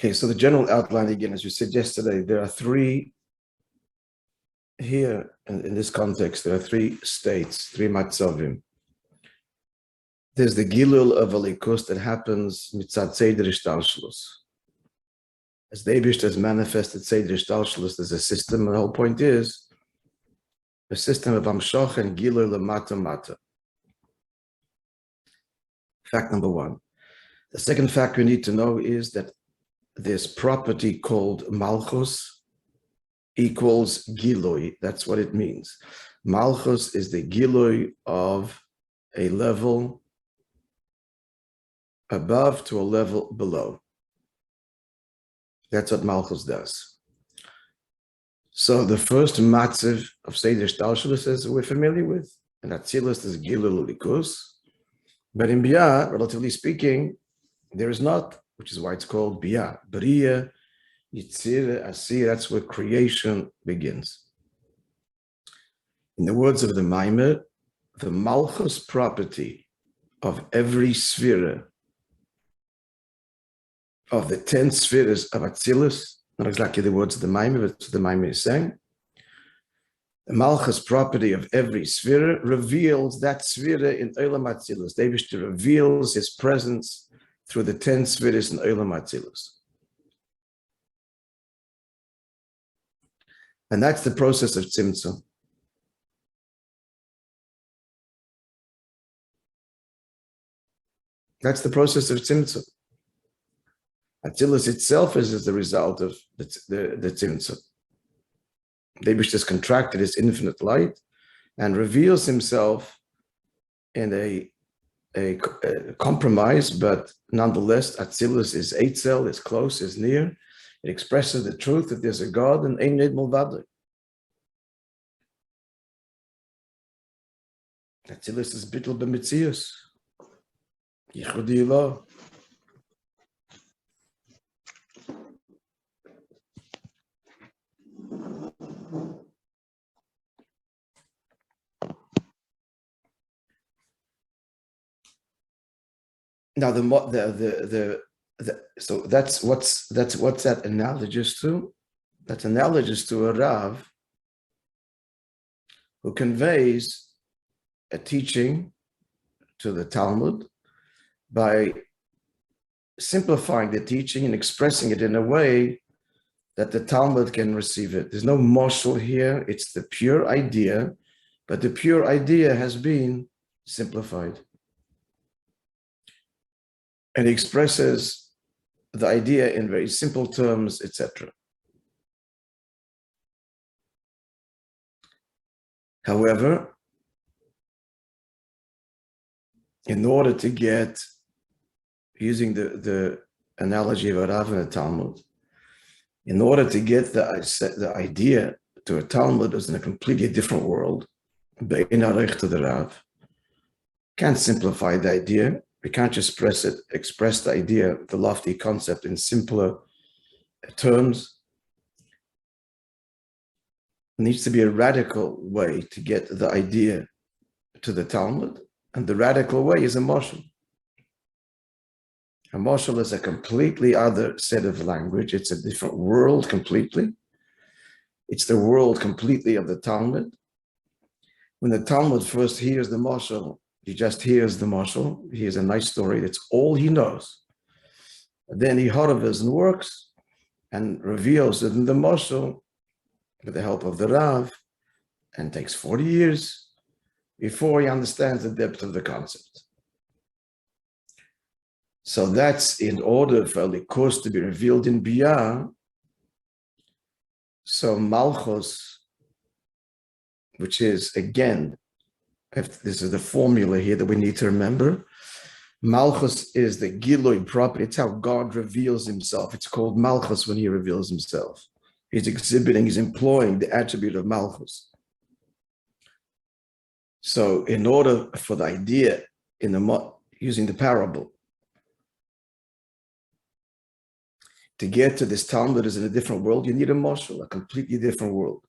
Okay, so the general outline again, as you said yesterday, there are three here in this context. There are three states, three matzavim. There's the gilul of alikus that happens mitzad seder ishtalshlus. As the Eibush has manifested seder ishtalshlus as a system, and the whole point is a system of amshach and gilul lamata mata. Fact number one. The second fact we need to know is that this property called malchus equals gilui. That's what it means. Malchus is the gilui of a level above to a level below. That's what malchus does. So the first matziv of Seder Shtalshelus, as we're familiar with, and Atzilus is gilui likus. But in Biyah, relatively speaking, there is not, which is why it's called Biyah. B'riyah, Yitzir, Asir, that's where creation begins. In the words of the Maimer, the Malchus property of every sphere of the 10 spheres of Atzilus, not exactly the words of the Maimer, but what the Maimer is saying. The Malchus property of every sphere reveals that sphere in Olam Atzilus. The Eibush reveals his presence through the 10 spheres in Olam Atzilus. And that's the process of Tzimtzum. That's the process of Tzimtzum. Atzilus itself is the result of the Tzimtzum. The Eibush has contracted his infinite light and reveals himself in a compromise, but nonetheless, Atzilus is Eitzel, is close, is near. It expresses the truth that there's a God and Ein Nid Milvado. Atzilus is Bittul B'Mitzius. Yichudi Lo. Now so that's what's that analogous to? That's analogous to a Rav who conveys a teaching to the Talmud by simplifying the teaching and expressing it in a way that the Talmud can receive it. There's no moshel here, it's the pure idea, but the pure idea has been simplified. And he expresses the idea in very simple terms, etc. However, in order to get, using the analogy of a Rav and a Talmud, in order to get the idea to a Talmud is in a completely different world, be'in arech to the Rav, can't simplify the idea. We can't just express the idea, the lofty concept in simpler terms. There needs to be a radical way to get the idea to the Talmud, and the radical way is a moshel. A moshel is a completely other set of language. It's a different world completely. It's the world completely of the Talmud. When the Talmud first hears the moshel, he just hears the moshel. He hears a nice story. That's all he knows. Then he harvest and works and reveals it in the moshel with the help of the Rav, and takes 40 years before he understands the depth of the concept. So that's in order for Likus to be revealed in Biyah. So Malchus, which is again, this is the formula here that we need to remember. Malchus is the Gilui property. It's how God reveals himself. It's called Malchus when he reveals himself. He's exhibiting, he's employing the attribute of Malchus. So in order for the idea, using the parable, to get to this Talmud that is in a different world, you need a moshel, a completely different world.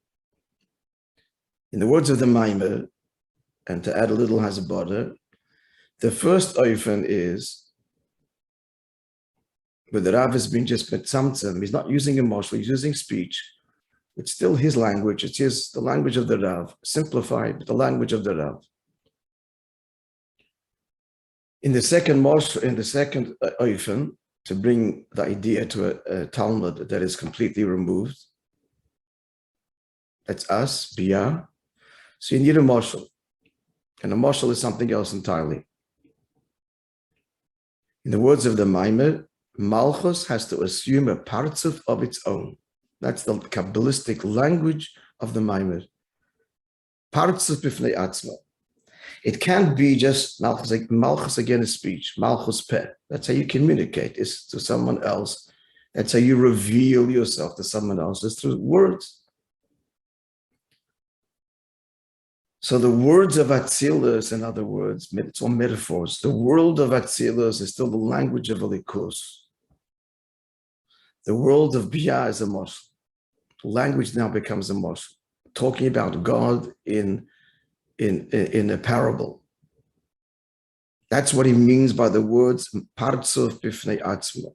In the words of the Maimer, and to add a little hasbara, the first oifen is But the Rav has been just metzamtzem. He's not using emotion, he's using speech. It's still his language. It's the language of the Rav, simplified, but the language of the Rav. In the second oifen, to bring the idea to a Talmud that is completely removed, that's us, biyah. So you need a moshel. And a moshel is something else entirely. In the words of the Maamar, Malchus has to assume a partzuf of its own. That's the Kabbalistic language of the Maamar. Partzuf b'fnei atzma. It can't be just Malchus again is speech, Malchus peh. That's how you communicate is to someone else. That's how you reveal yourself to someone else, is through words. So the words of Atzilus, in other words, it's all metaphors. The world of Atzilus is still the language of Elikus. The world of Biyah is a moshel. Language now becomes a moshel, talking about God in a parable. That's what he means by the words partzuf b'fnei atzma.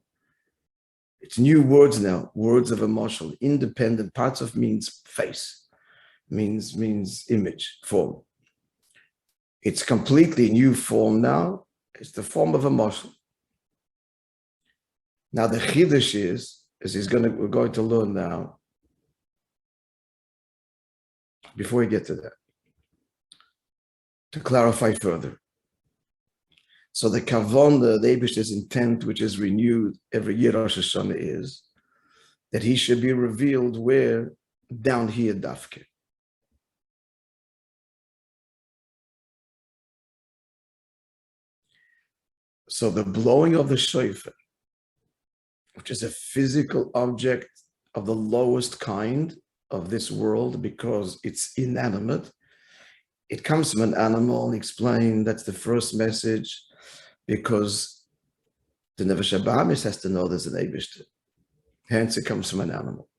It's new words now, words of a moshel, independent. Partzuf means face. Means image, form. It's completely new form now. It's the form of a moshel. Now the chiddush is we're going to learn now. Before we get to that, to clarify further. So the kavon, the Eibishter's intent, which is renewed every year, Rosh-השנה, is that he should be revealed where? Down here, dafke. So the blowing of the shofar, which is a physical object of the lowest kind of this world because it's inanimate, it comes from an animal, and explain that's the first message, because the Nefesh HaBahamis has to know there's an Eibishter. Hence it comes from an animal.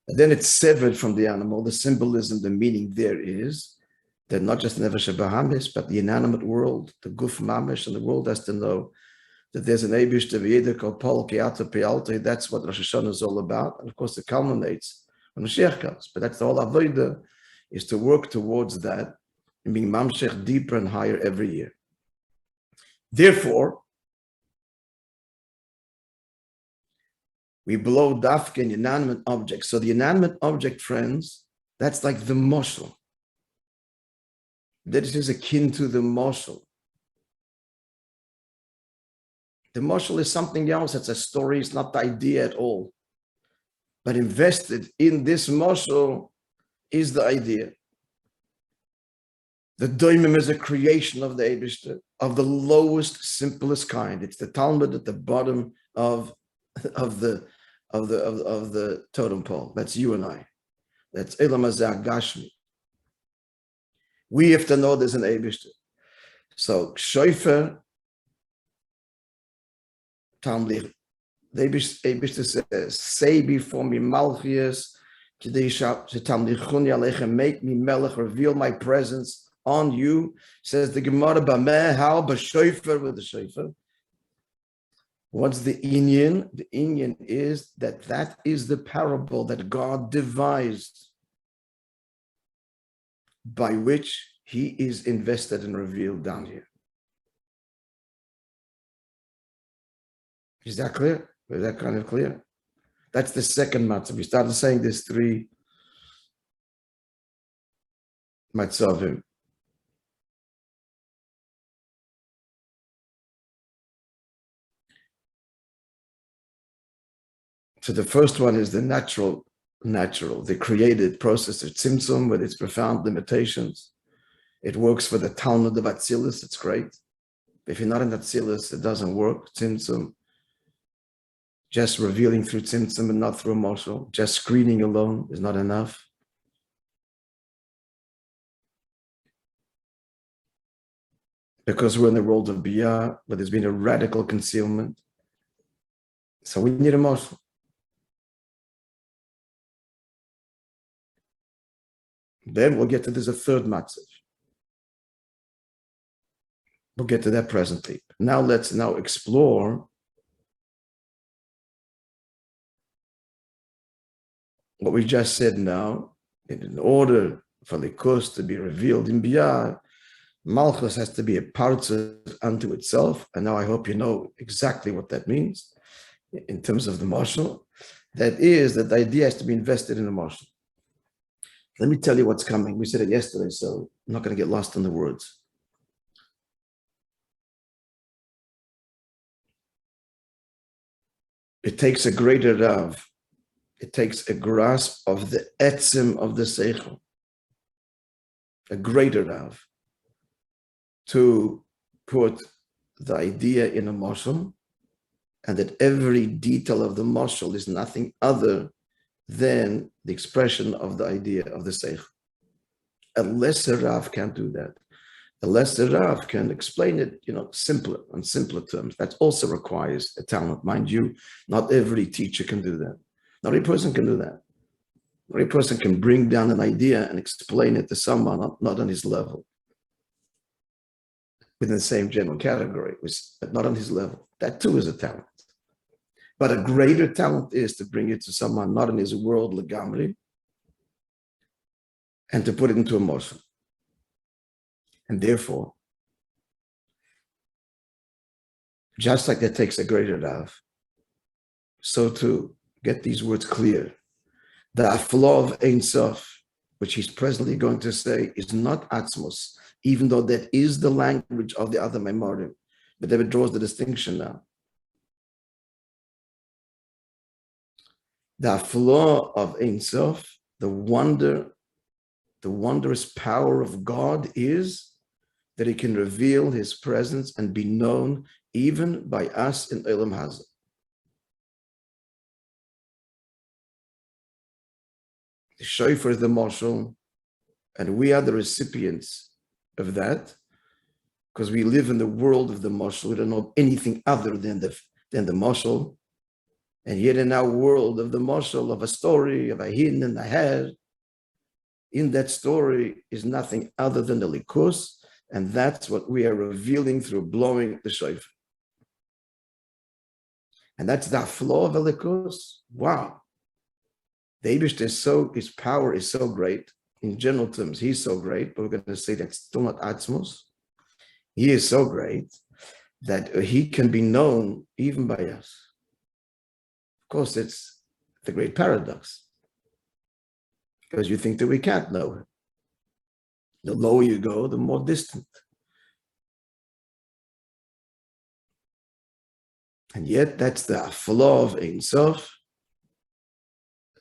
And then it's severed from the animal. The symbolism, the meaning there is that not just the Nefesh HaBahamis, but the inanimate world, the Guf Mamish, and the world has to know that there's an Eibishter, V'yedek Pol Ke'ata Pe'alta. That's what Rosh-השנה is all about. And of course it culminates when Mashiach comes. But that's the whole Avodah, is to work towards that and being mamshech deeper and higher every year. Therefore, we blow dafke an inanimate object. So the inanimate object, friends, that's like the moshel. That is akin to the moshel. The moshel is something else. It's a story. It's not the idea at all. But invested in this moshel is the idea. The doimim is a creation of the Eibishter, of the lowest, simplest kind. It's the Talmud at the bottom of the totem pole. That's you and I. That's Elam Hazeh Gashmi. We have to know there's an Eibishter. So shofar, Tamlich, the Eibishter says, say before me Malchias, make me Melech, reveal my presence on you. Says the Gemara, Bameh, how? B'shofar, with the shofar. What's the inyan? The inyan is that is the parable that God devised by which he is invested and revealed down here. Is that clear? Is that kind of clear? That's the second matzah. We started saying there's three matzavim. So the first one is the natural, the created process of tzimtzum with its profound limitations. It works for the Talmud of Atzilus, it's great. If you're not in Atzilus, it doesn't work. Tzimtzum, just revealing through tzimtzum and not through emotional, just screening alone is not enough. Because we're in the world of Biyah, where there's been a radical concealment. So we need emotional. Then we'll get to, there's a third matzah. We'll get to that presently. Now let's explore what we just said now, in order for the Likus to be revealed in Biyah, Malchus has to be a partzah unto itself. And now I hope you know exactly what that means in terms of the marshal. That is that the idea has to be invested in the marshal. Let me tell you what's coming. We said it yesterday, so I'm not going to get lost in the words. It takes a greater Rav. It takes a grasp of the etzim of the seichel, a greater Rav, to put the idea in a mashal, and that every detail of the mashal is nothing other than the expression of the idea of the seichel. A lesser Rav can't do that. A lesser Rav can explain it, simpler, on simpler terms. That also requires a talent. Mind you, not every teacher can do that. Not every person can do that. Not every person can bring down an idea and explain it to someone not on his level, within the same general category, but not on his level. That too is a talent. But a greater talent is to bring it to someone not in his world, legamri, and to put it into emotion. And therefore, just like that takes a greater Rav, so to get these words clear, the aflo of Ein Sof, which he's presently going to say, is not atzmos, even though that is the language of the other memorim. But David draws the distinction now. The aflo of Ein Sof, the wondrous power of God is that he can reveal his presence and be known even by us in Olam Hazeh. The shofar is the marshal, and we are the recipients of that, because we live in the world of the marshal. We don't know anything other than the marshal. And yet in our world of the marshal, of a story, of a hin and a her, in that story is nothing other than the likus, and that's what we are revealing through blowing the shofar. And that's the flow of the likus. Wow. The Eibishter his power is so great. In general terms, he's so great, but we're going to say that's still not atzmos. He is so great that he can be known even by us. Of course, it's the great paradox, because you think that we can't know him. The lower you go, the more distant. And yet that's the flaw of Ein Sof,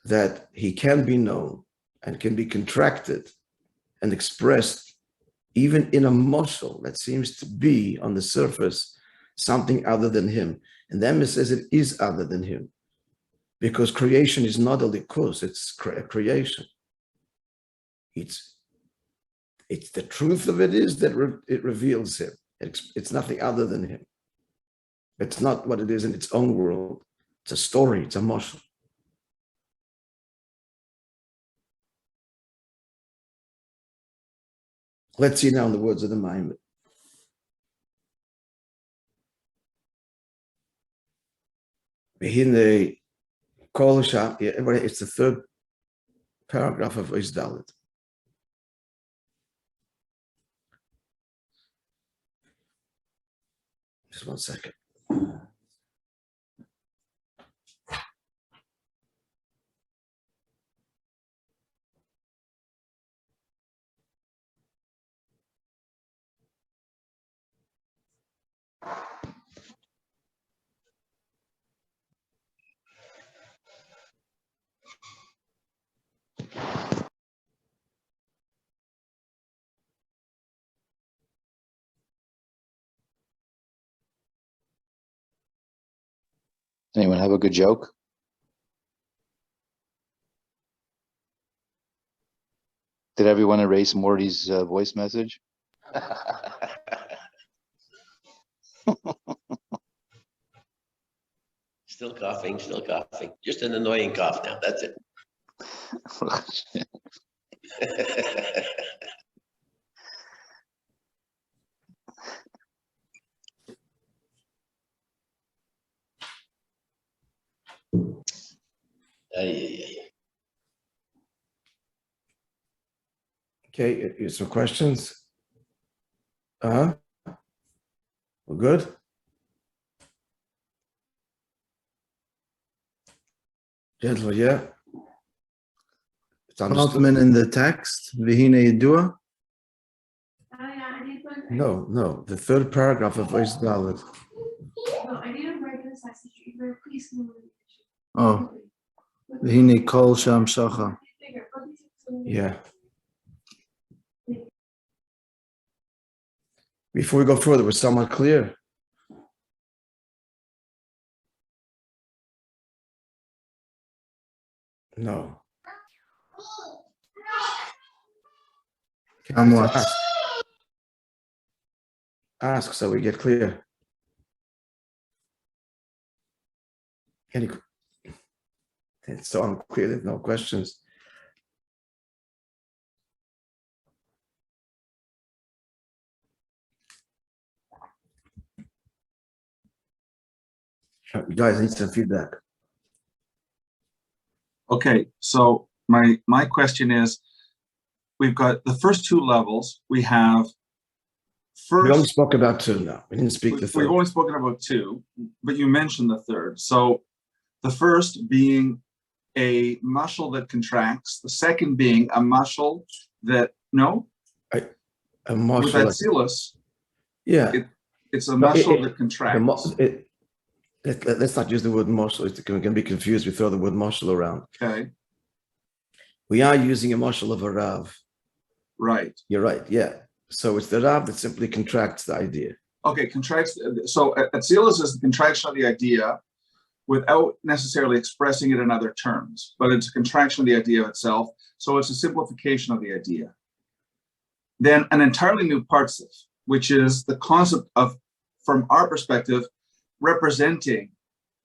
that he can be known and can be contracted and expressed even in a moshel that seems to be on the surface something other than him. And the Emes says it is other than him, because creation is not a likus, it's creation. It's the truth of it is that it reveals him. It's nothing other than him. It's not what it is in its own world. It's a story, it's a moshel. Let's see now in the words of the Maimon. It's the third paragraph of Ois Dalet. Just 1 second. Anyone have a good joke? Did everyone erase Morty's voice message? Still coughing. Just an annoying cough now. That's it. Okay, some questions? We're good? Gentlemen, yeah? It's understood. In the text, Vihine Yidua. No, the third paragraph of Ois Dalet. No, I didn't write this message. Either please move it. Oh, Vihine Kol Sham Shacha. Yeah. Before we go further, was somewhat clear? No. Somewhat. Ask so we get clear. It's so unclear, there's no questions. You guys need some feedback. Okay, so my question is, we've got the first two levels. We have We only first. spoke about two now. We didn't speak the third. We've only spoken about two, but you mentioned the third. So the first being a muscle that contracts, the second being a muscle that A muscle. with Atzilus, Yeah. it's a muscle that The contracts. let's not use the word muscle. It's going to be confused. We throw the word muscle around. Okay, We are using a muscle of a Rav. right. You're right. Yeah. So it's the Rav that simply contracts the idea. Okay, contracts. So Atzilus is the contraction of the idea without necessarily expressing it in other terms, but it's a contraction of the idea itself. So it's a simplification of the idea. Then an entirely new parsif, which is the concept of, from our perspective, representing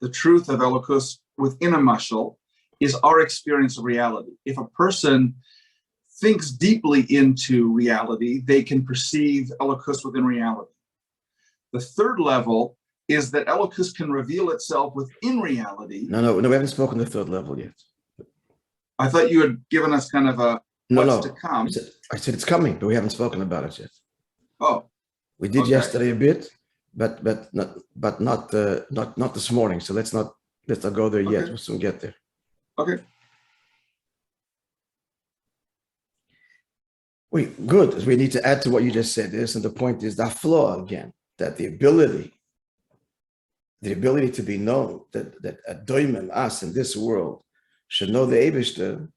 the truth of Elokus within a mashal, is our experience of reality. If a person thinks deeply into reality, they can perceive Elokus within reality. The third level is that Elokus can reveal itself within reality. No, we haven't spoken the third level yet. I thought you had given us kind of a what's to come. I said it's coming, but we haven't spoken about it yet. Oh, We did Okay. yesterday a bit, but not this morning. So let's not go there yet. Okay. We'll soon get there. okay. Good. We need to add to what you just said. And the point is that flaw again, that the ability to be known, that a doimim, us in this world, should know the Eibishter,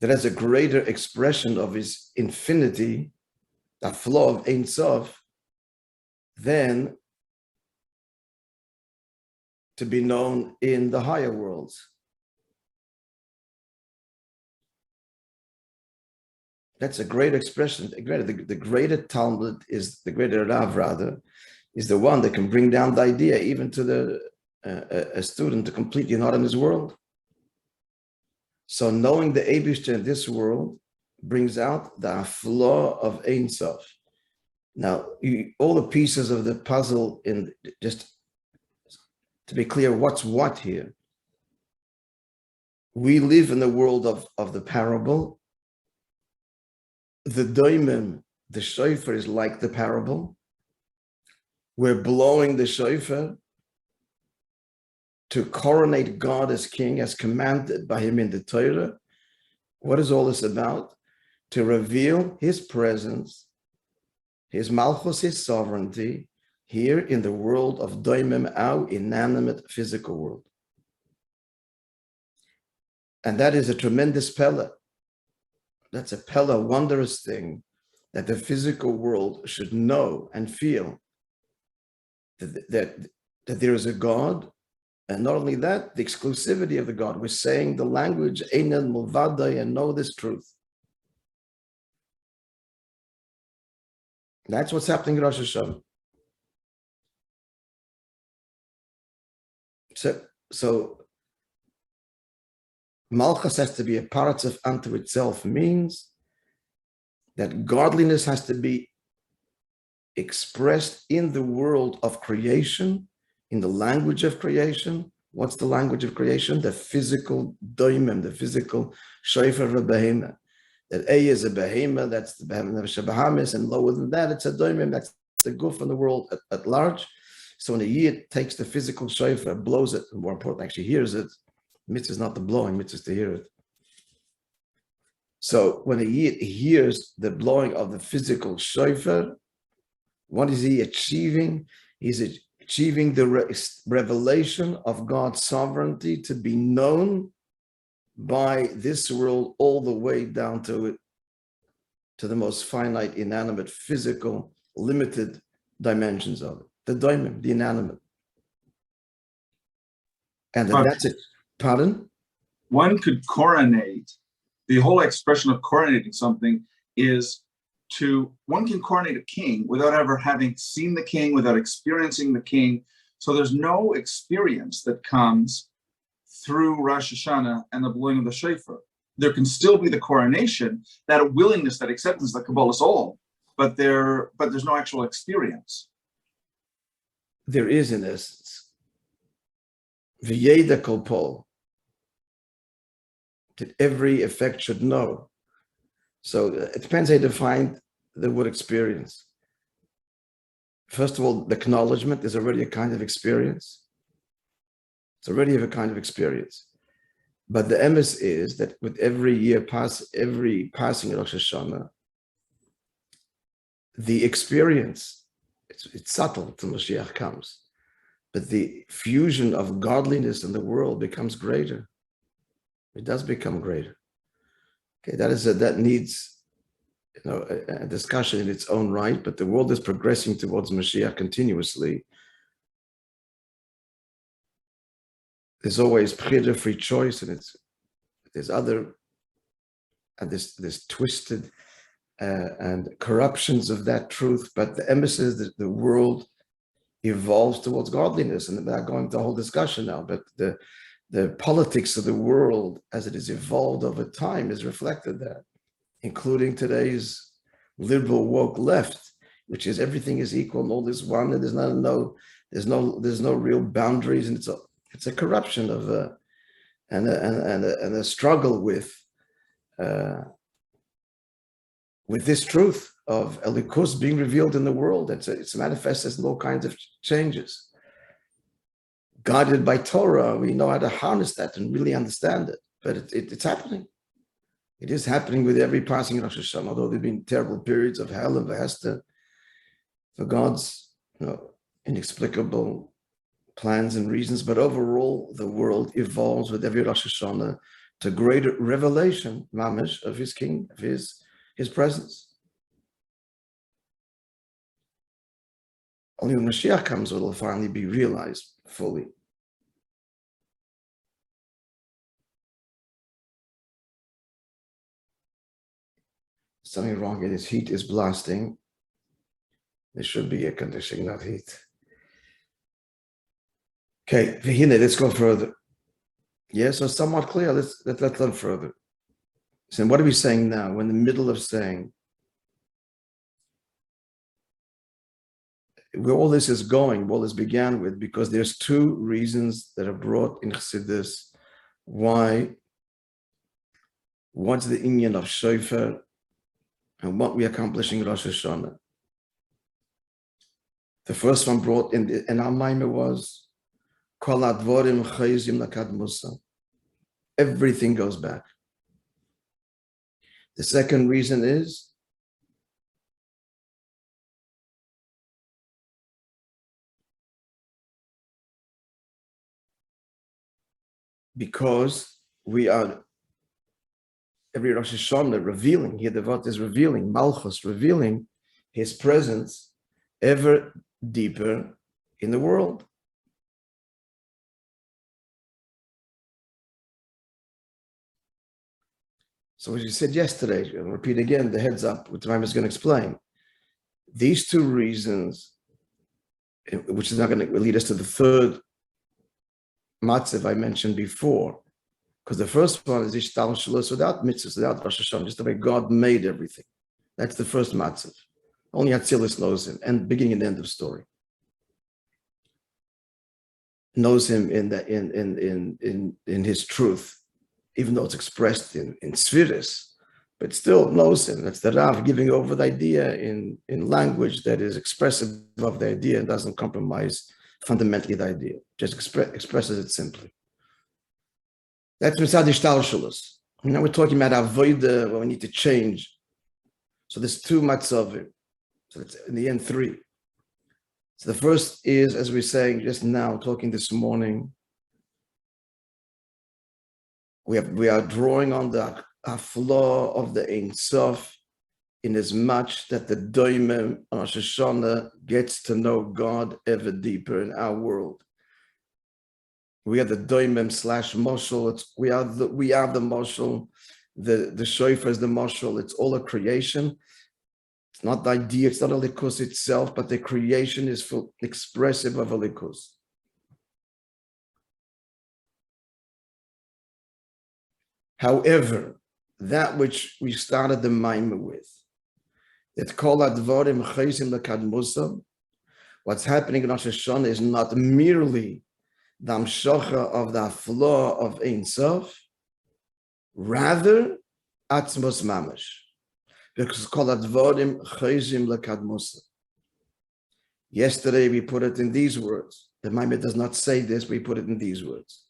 that has a greater expression of his infinity, that flaw of Ein Sof, than to be known in the higher worlds. That's a great expression. The greater Talmud is, the greater Rav rather, is the one that can bring down the idea even to a student completely not in his world. So knowing the Eibishter in this world brings out the flaw of Ein Sof. Now, all the pieces of the puzzle, just to be clear, what's what here? We live in the world of the parable. The doimim, the shofar, is like the parable. We're blowing the shofar to coronate God as king, as commanded by him in the Torah. What is all this about? To reveal his presence, his malchus, his sovereignty, here in the world of doimim, our inanimate physical world. And that is a tremendous pella. That's a pella, wondrous thing, that the physical world should know and feel that there is a God. And not only that, the exclusivity of the God. We're saying the language, Einan Mulvadai, and know this truth. That's what's happening in Rosh-השנה. So Malchus has to be a paratz unto itself, means that godliness has to be expressed in the world of creation, in the language of creation. What's the language of creation? The physical doimim, the physical shofar v'behema. That A is a behema, that's the Bahamas, and lower than that, it's a doimim, that's the goof in the world at large. So when a yid takes the physical shofar, blows it, and more important, actually hears it, mitzvah is not the blowing, mitzvah is to hear it. So when a yid hears the blowing of the physical shofar, what is he achieving? He's achieving the revelation of God's sovereignty to be known by this world all the way down to the most finite, inanimate, physical, limited dimensions of it. The doimim, the inanimate. And that's it. Pardon? One could coronate, the whole expression of coronating something is one can coronate a king without ever having seen the king, without experiencing the king. So there's no experience that comes through Rosh-השנה and the blowing of the shofar. There can still be the coronation, that willingness, that acceptance, that Kabbalah's all, but there's no actual experience. There is, in essence, v'yeda kol pol, that every effect should know. So it depends how you define the word experience. First of all, the acknowledgement is already a kind of experience. It's already a kind of experience. But the emes is that with every passing of Rosh-השנה, the experience, it's subtle till Mashiach comes, but the fusion of godliness in the world becomes greater. It does become greater. Okay, that needs, a discussion in its own right, but the world is progressing towards Mashiach continuously. There's always bchira, free choice, and there's twisted and corruptions of that truth, but the emphasis is that the world evolves towards godliness, and we're not going to the whole discussion now, but the politics of the world as it has evolved over time is reflected there, including today's liberal woke left, which is everything is equal and all is one, and there's no real boundaries, and it's a corruption of and a struggle with this truth of Elikus being revealed in the world. It's manifested in all kinds of changes. Guided by Torah, we know how to harness that and really understand it. But it's happening. It is happening with every passing of Rosh-השנה, although there have been terrible periods of hell and Vehester for God's inexplicable plans and reasons. But overall, the world evolves with every Rosh-השנה to greater revelation, mamish, of his king, of his presence. Only when Mashiach comes will it finally be realized fully. Something wrong here. This heat is blasting. There should be air conditioning, not heat. Okay, let's go further. Yes, so somewhat clear. Let's learn further. So what are we saying now? We're in the middle of saying where all this is going, what this began with, because there's two reasons that are brought in Chassidus what's the inyan of shofar and what we're accomplishing in Rosh-השנה. The first one brought in our maamar was Kol advorim chayzim lakadmusa. Everything goes back. The second reason is because we are every Rosh Hashanah revealing, here the word is revealing, Malchus revealing his presence ever deeper in the world. So as you said yesterday, I'll repeat again, the heads up, which I was going to explain. These two reasons, which is not going to lead us to the third matzav I mentioned before, because the first one is ishtal shalos, without mitzvahs, without Rosh Hashanah, just the way God made everything. That's the first matzav. Only Atzilus knows him, and beginning and end of story. Knows him in his truth, even though it's expressed in spheres, but still knows him. That's the Rav giving over the idea in language that is expressive of the idea and doesn't compromise fundamentally the idea, just expresses it simply. That's Misad Ishtalshalos. Now we're talking about avoida, where we need to change. So there's two matzavim. So that's in the end three. So the first is, as we're saying just now, talking this morning, we are drawing on the flaw of the Ein Sof, in as much that the doimim on Rosh-השנה gets to know God ever deeper in our world. We are the doimim / moshel. We are the moshel. The shofar is the moshel. It's all a creation. It's not the idea. It's not a likus itself, but the creation is expressive of a likus. However, that which we started the Maimah with, that kol advarim chaysim lekadmusam, what's happening in Rosh-השנה is not merely the amshocha of the flaw of Ein Sof, rather atzmos mamash, because kol advarim chaysim lekadmusam. Yesterday we put it in these words. The Maimah does not say this. We put it in these words.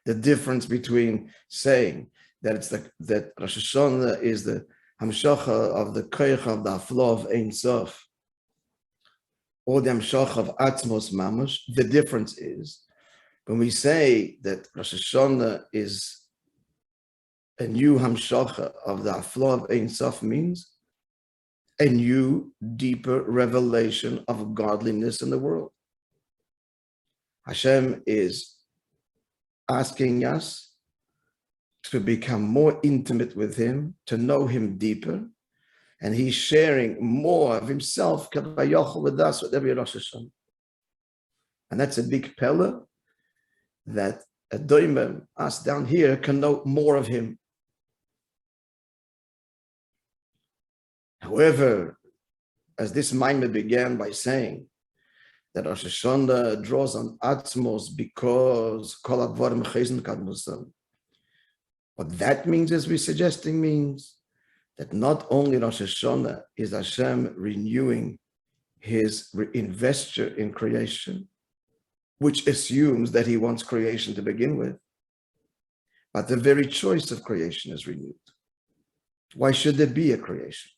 The difference between saying that that Rosh-השנה is the hamshacha of the koyach of the flaw of Ein Sof, or the hamshacha of atzmos mamash. The difference is when we say that Rosh-השנה is a new hamshacha of the flaw of Ein Sof, means a new, deeper revelation of godliness in the world. Hashem is asking us to become more intimate with him, to know him deeper, and he's sharing more of himself with us with every Rosh Hashanah. And that's a big pella, that a doimim, us down here, can know more of him. However, as this Maimah began by saying that Rosh Hashanah draws on atzmos because kol advarim chaysim lekadmusam, what that means, as we're suggesting, means that not only Rosh Hashanah is Hashem renewing his investure in creation, which assumes that he wants creation to begin with, but the very choice of creation is renewed. Why should there be a creation?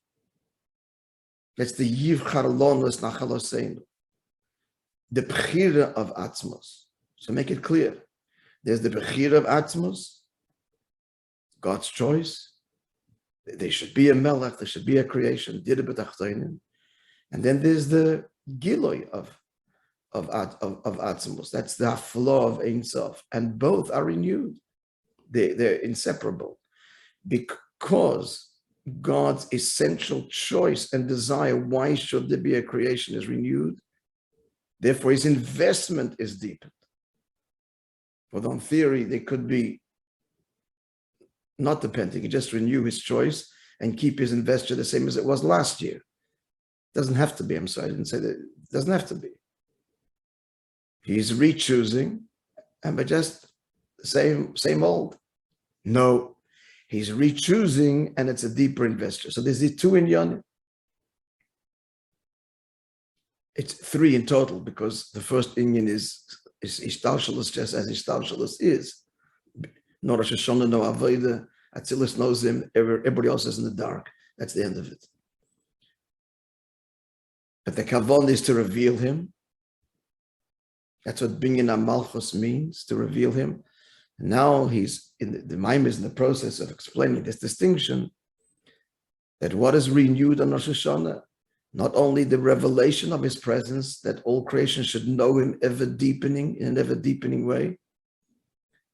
That's the Yivchar Lonu נחלתינו, the bechira of atzmos. So make it clear. There's the bechira of atzmos, God's choice. There should be a melech, there should be a creation, and then there's the giloi of atzmos. That's the flaw of Ein Sof, and both are renewed. They're inseparable, because God's essential choice and desire, why should there be a creation, is renewed. Therefore, his investment is deepened. Although in theory, they could be not depending, he just renew his choice and keep his investure the same as it was last year. It doesn't have to be. I'm sorry, I didn't say that. It doesn't have to be. He's re-choosing, but just the same old. No, he's re-choosing, and it's a deeper investor. So there's the two in Yon. It's three in total, because the first inyan is ishtalshalos, just as ishtalshalos is. No Rosh Hashanah, no avoda. Atzilus knows him. Everybody else is in the dark. That's the end of it. But the kavon is to reveal him. That's what binyan malchus means, to reveal him. And now he's in the Maimah is in the process of explaining this distinction, that what is renewed on Rosh Hashanah, not only the revelation of his presence, that all creation should know him ever deepening, in an ever deepening way,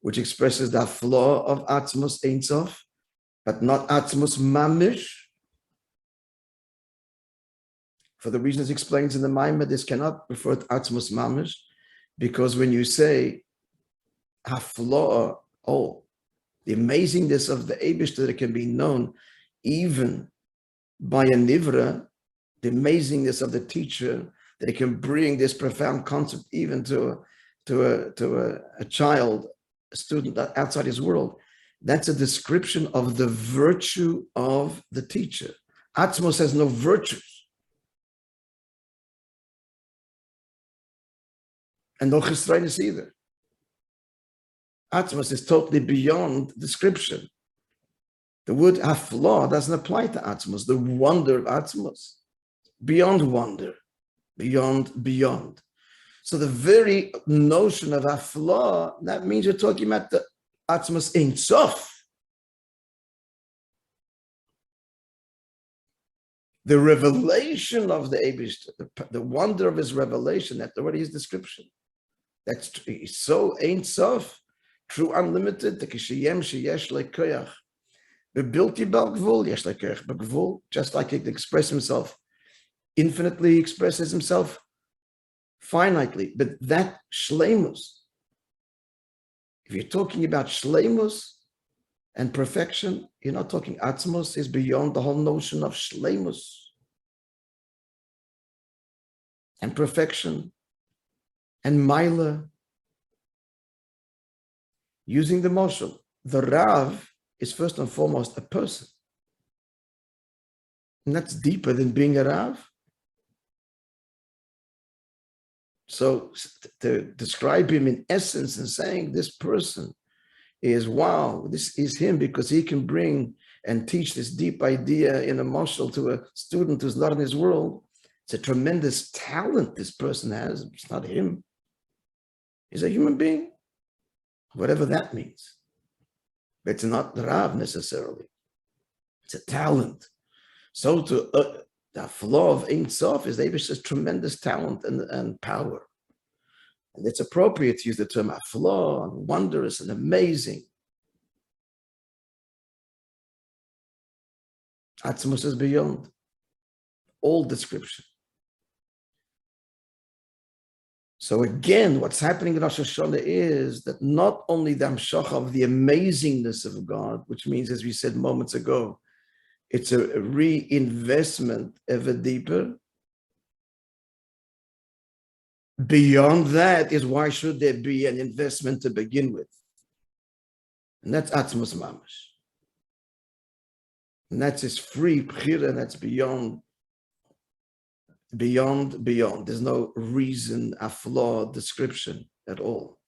which expresses the flaw of atzmos Ein Sof, but not atzmos mamish. For the reasons he explains in the Maimah, this cannot refer to atzmos mamish, because when you say haflaw, the amazingness of the Eibush, that it can be known even by a nivra, the amazingness of the teacher, that it can bring this profound concept even to a child, a student outside his world. That's a description of the virtue of the teacher. Atzmos has no virtues. And no chesronos either. Atzmos is totally beyond description. The word haflah doesn't apply to Atzmos. The wonder of Atzmos, beyond wonder, beyond. So the very notion of haflah, that means you're talking about the Atzmos Ein Sof. The revelation of the Eibishter, the wonder of his revelation, that's already his description. That's so Ein Sof, true, unlimited. The kishiyem sheyesh lekoyach, bebilti bal gvul yesh lekoyach begvul. Just like he can express himself infinitely, he expresses himself finitely. But that shleimus, if you're talking about shleimus and perfection, you're not talking atzmos, is beyond the whole notion of shleimus and perfection and maila. Using the moshel, the Rav is first and foremost a person. And that's deeper than being a Rav. So to describe him in essence and saying this person is, wow, this is him because he can bring and teach this deep idea in a moshel to a student who's not in his world. It's a tremendous talent this person has. It's not him. He's a human being, whatever that means. But it's not Rav necessarily. It's a talent. So the flaw of Ein Sof is Eibishter's tremendous talent and power. And it's appropriate to use the term flaw and wondrous and amazing. Atzmos is beyond all description. So again, what's happening in Rosh-השנה is that not only the Hamshach of the amazingness of God, which means, as we said moments ago, it's a reinvestment ever deeper. Beyond that is, why should there be an investment to begin with? And that's Atzmos Mamash. And that's his free bchira, and that's beyond. There's no reason, a flaw description at all.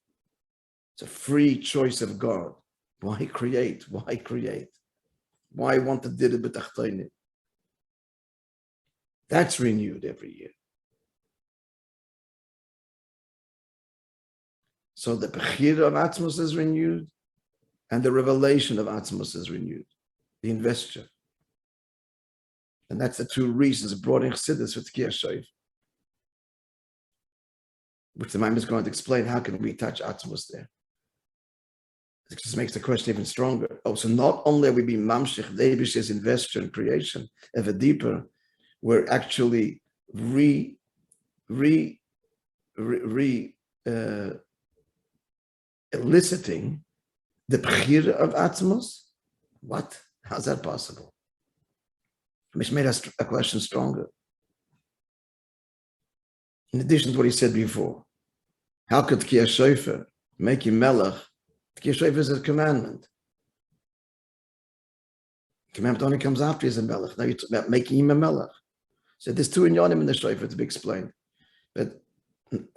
It's a free choice of God. Why create? Why create? Why want to do it b'tachtonim? That's renewed every year. So the bechira of Atzmos is renewed, and the revelation of Atzmos is renewed, the investure. And that's the two reasons brought in Chassidus with Tkiyah Shoif, which the Maimon is going to explain. How can we touch Atzmos there? It just makes the question even stronger. Oh, so not only are we being mamshich, the Eibishter's investor in creation, ever deeper, we're actually eliciting the bechira of Atzmos. What? How's that possible? Which made us a question stronger. In addition to what he said before, how could Tkiyah Shofer make him melech? Tkiyah Shofer is a commandment. Commandment only comes after he's a melech. Now you're talking about making him a melech. So there's two inyanim in the Shofer to be explained, but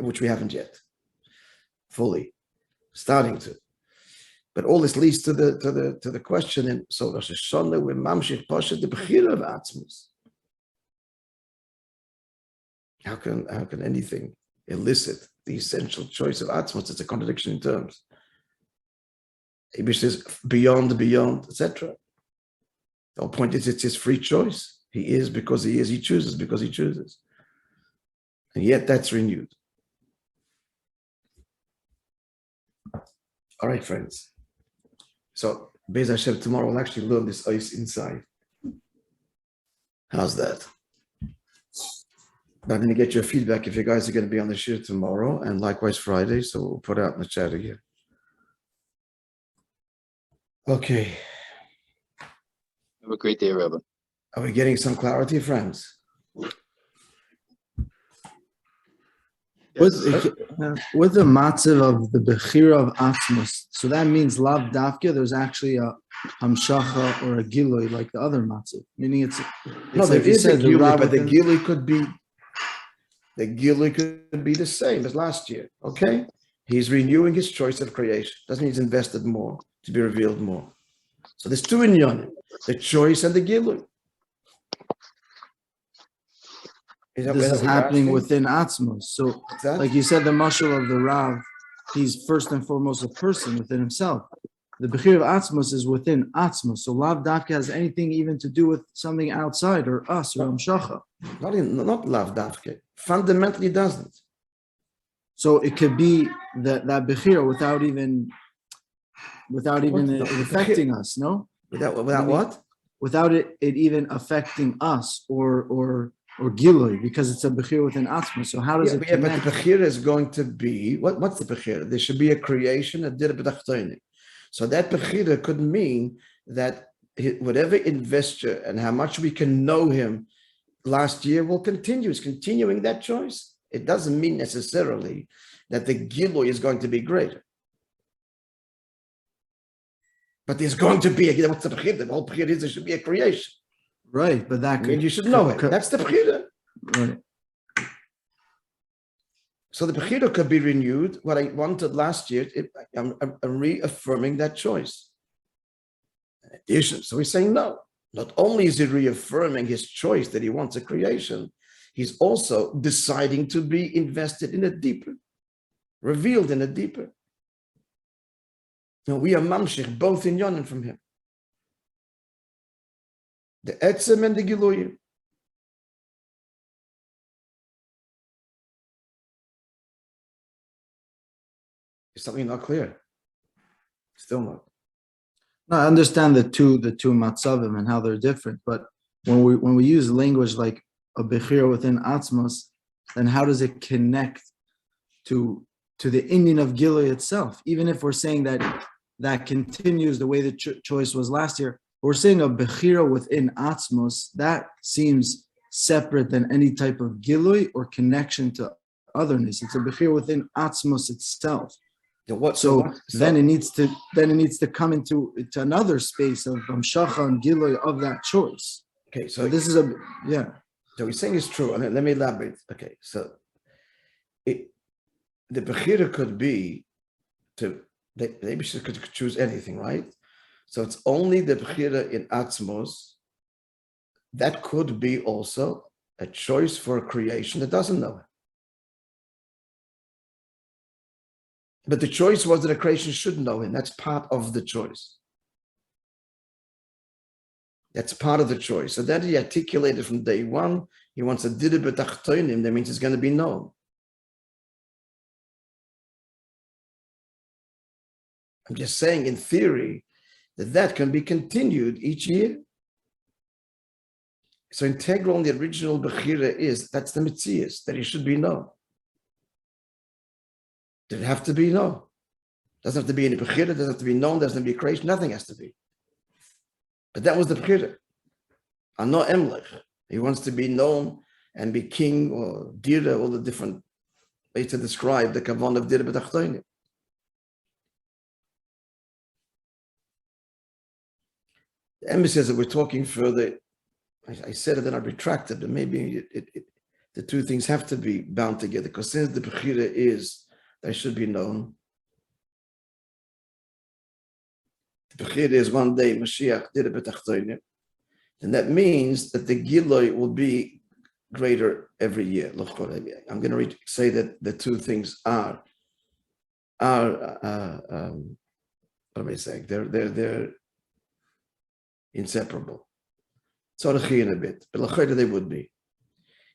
which we haven't yet fully starting to. But all this leads to the question. And so Rosh-השנה, we're mamshich pasha the bechira of Atzmos. How can anything elicit the essential choice of Atzmos? It's a contradiction in terms. Eibishter is beyond, etc. The whole point is it's his free choice. He is because he is. He chooses because he chooses. And yet that's renewed. All right, friends. So, Be'ez Hashem, tomorrow we'll actually learn this ice inside. How's that? I'm going to get your feedback if you guys are going to be on the shir tomorrow, and likewise Friday, so we'll put it out in the chat again. Okay. Have a great day, Rabbi. Are we getting some clarity, friends? With the matzav of the bechira of atzmos, so that means lav dafka. There's actually a hamshacha or a gilui like the other matzav, meaning it's No, like there you is a said, gilui, but the within- gilui could be the same as last year. Okay, he's renewing his choice of creation. Doesn't mean he's invested more to be revealed more. So there's two inyanim: the choice and the gilui. this is happening within atzmos. So, like you said, the mashal of the Rav, he's first and foremost a person within himself. The bechir of atzmos is within atzmos. So lav dafka has anything even to do with something outside or us or hamshacha. Not lav dafke. Fundamentally doesn't. So it could be that bechir without even affecting us. No, Without what? without it even affecting us or gilui, because it's a bechir within atzmos. So how does it But connect? the bechir is going to be what's the bechir? There should be a creation, a dir b'tachtonim. So that bechira could mean that whatever investor and how much we can know him last year will continue. It's continuing that choice. It doesn't mean necessarily that the gilui is going to be greater. But there's going to be what's the bechira? The whole bechira is there should be a creation. Right, but that I mean, you should know it. That's the bechira. Right. So the bechira could be renewed. What I wanted last year, I'm reaffirming that choice. In addition, so he's saying no. Not only is he reaffirming his choice that he wants a creation, he's also deciding to be invested in a deeper, revealed in a deeper. Now we are mamshich, both in yonin from him. The etzem and the giluyim. Is something not clear? Still not. No, I understand the two matzavim and how they're different, but when we use language like a bechira within atzmos, then how does it connect to the inyan of gilui itself? Even if we're saying that continues the way the choice was last year, we're saying a bechira within atzmos, that seems separate than any type of gilui or connection to otherness. It's a bechira within atzmos itself. Then it needs to come into another space of hamshacha and gilui of that choice. Okay, so this is So he's saying it's true. And let me elaborate. Okay, so the bechira could be maybe she could choose anything, right? So it's only the bechira in atzmos that could be also a choice for a creation that doesn't know it. But the choice was that a creation should know him. That's part of the choice. That's part of the choice. So that he articulated from day one. He wants a dir b'tachtonim. That means it's going to be known. I'm just saying, in theory, that can be continued each year. So integral in the original bechira that's the mitzias, that he should be known. Does it have to be known? Doesn't have to be in the bechira, doesn't have to be known, doesn't have to be a creation, nothing has to be. But that was the bechira. Ano emlech. He wants to be known and be king or dira, all the different ways to describe the kavan of dira b'tachtonim. The embassy says that we're talking further. I said it and I retracted, but maybe the two things have to be bound together, because since the bechira is that should be known, the bechira is one day Mashiach did b'tachtonim, and that means that the giloi will be greater every year. I'm going to say that the two things are what am I saying? They're inseparable. So in a bit, but they would be.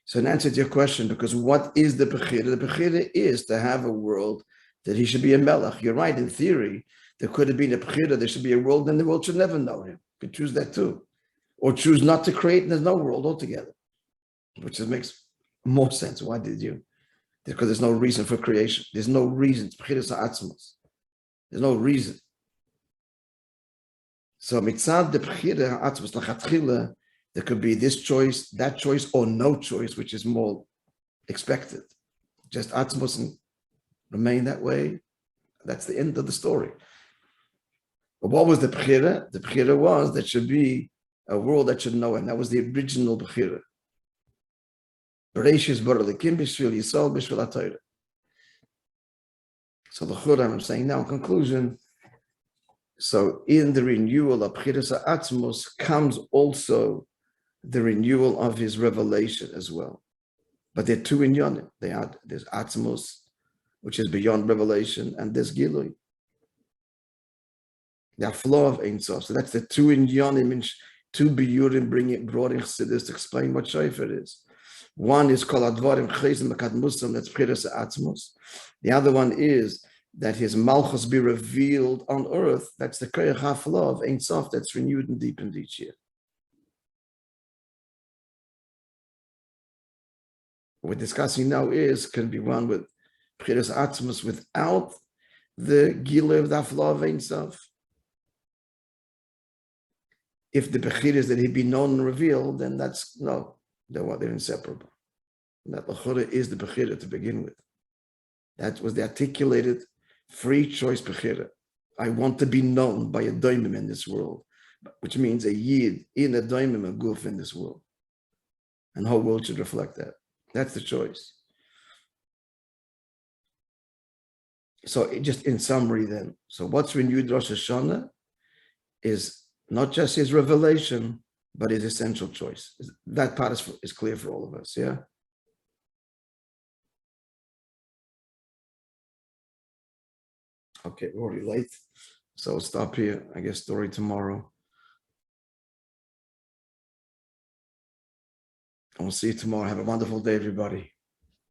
So in answer to your question, because what is the bechira? The bechira is to have a world that he should be a melech. You're right, in theory, there could have been a bechira, there should be a world, and the world should never know him. You could choose that too. Or choose not to create, and there's no world altogether. Which makes more sense. Why did you? Because there's no reason for creation. There's no reason. There's no reason. So mitzad the bechira ha'atzmos lachatchila, there could be this choice, that choice, or no choice, which is more expected. just Atzmos and remain that way. That's the end of the story. But what was the Bechira? The Bechira was that should be a world that should know, and that was the original Bechira. Bereshis bara Elokim b'shvil Yisrael b'shvil HaTorah. So the Chura, I'm saying now in conclusion, so in the renewal of Bchiras HaAtzmos comes also the renewal of his revelation as well. But they're two inyanim. There's Atzmos, which is beyond revelation, and there's Gilui. The flow of Ein Sof. So that's the two inyanim, two biyurim brought in Chassidus to explain what Shofar is. One is Kol Advarim Chayzim Makadmusam, that's Bchiras HaAtzmos. The other one is that his Malchus be revealed on earth. That's the Koyach HaFlow of Ein Sof that's renewed and deepened each year. What we're discussing now can be run with Bchiras HaAtzmos without the Gilui of the Flow of Ein Sof. If the Bechir is that he be known and revealed, then they're inseparable. That L'chora is the Bechira to begin with. That was the articulated free choice Bechira. I want to be known by a doimim in this world, which means a yid in a doimim, a guf in this world. And the whole world should reflect that. That's the choice. So just in summary then, so what's renewed Rosh-השנה is not just his revelation, but his essential choice. That part is clear for all of us, yeah? Okay, we're already late, so we'll stop here. I guess story tomorrow. And we'll see you tomorrow. Have a wonderful day, everybody.